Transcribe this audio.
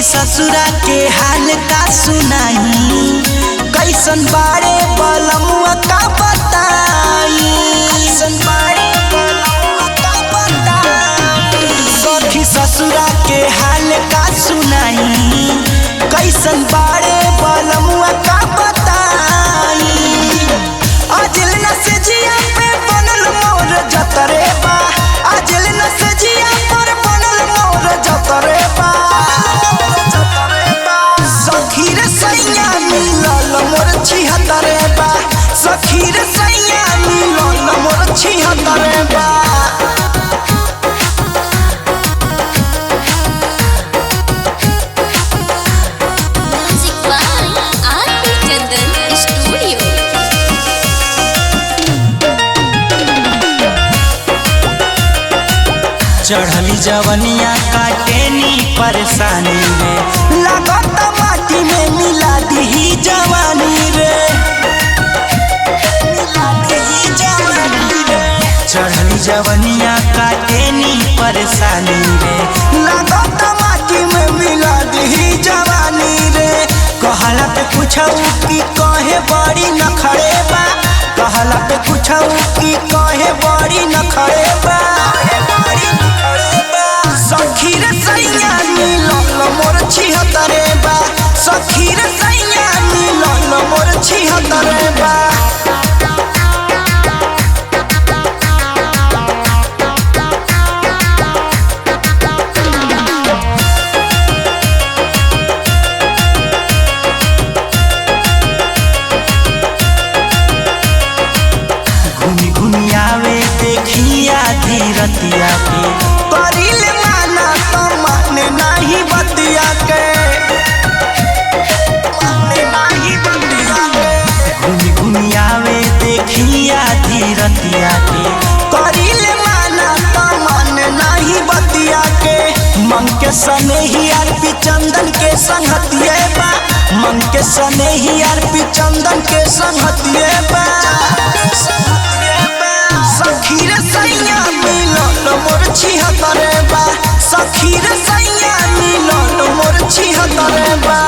ससुरा के हाल का सुनाई, कैसन बारे बलमुआ का बताई, कैसन बारे बलमुआ का बताई। सखी ससुरा के हाल का सुनाई, कैसन बारे बलमुआ का बताई। अजल न से जिया पे बनल मोर जतरे बा, अजल न से जिया पर बनल मोर जतरे बा। सखी रे सैया मिलल मोर छिहत्तरे बा, सखी रे सैया मिलल मोर छिहत्तरे बा। चढ़ली जवनिया काटेनी परेशानी रे, लागत माटी में मिला दी जवानी रे, मिला दी जवानी रे। चढ़ली जवनिया काटेनी परेशानी रे, लागत माटी में मिला दी जवानी रे। कहला पे पूछऊ कि कहे बड़ी नखरे बा, कहला पे पूछऊ कि कहे बड़ी नखरे बा। सखी रे सैया मिलल मोर छिहत्तरे बा, सखी रे सैया मिलल मोर छिहत्तरे बा। घूमी घूमी आवे देखिया धीरतिया के, करिले माना तो माने नहीं बतिया के, माने नहीं बतिया के। घूमी घूमी आवे देखिया धीरतिया के, करिले माना तो माने नहीं बतिया के। मन के सने ही आरपी चंदन के संगतिये बा, मन के सने ही आरपी चंदन के संगतिये बा। सखी रे सैया मिलल मोर छिहत्तरे बा, सखी रे सैया मिलल मोर छिहत्तरे बा।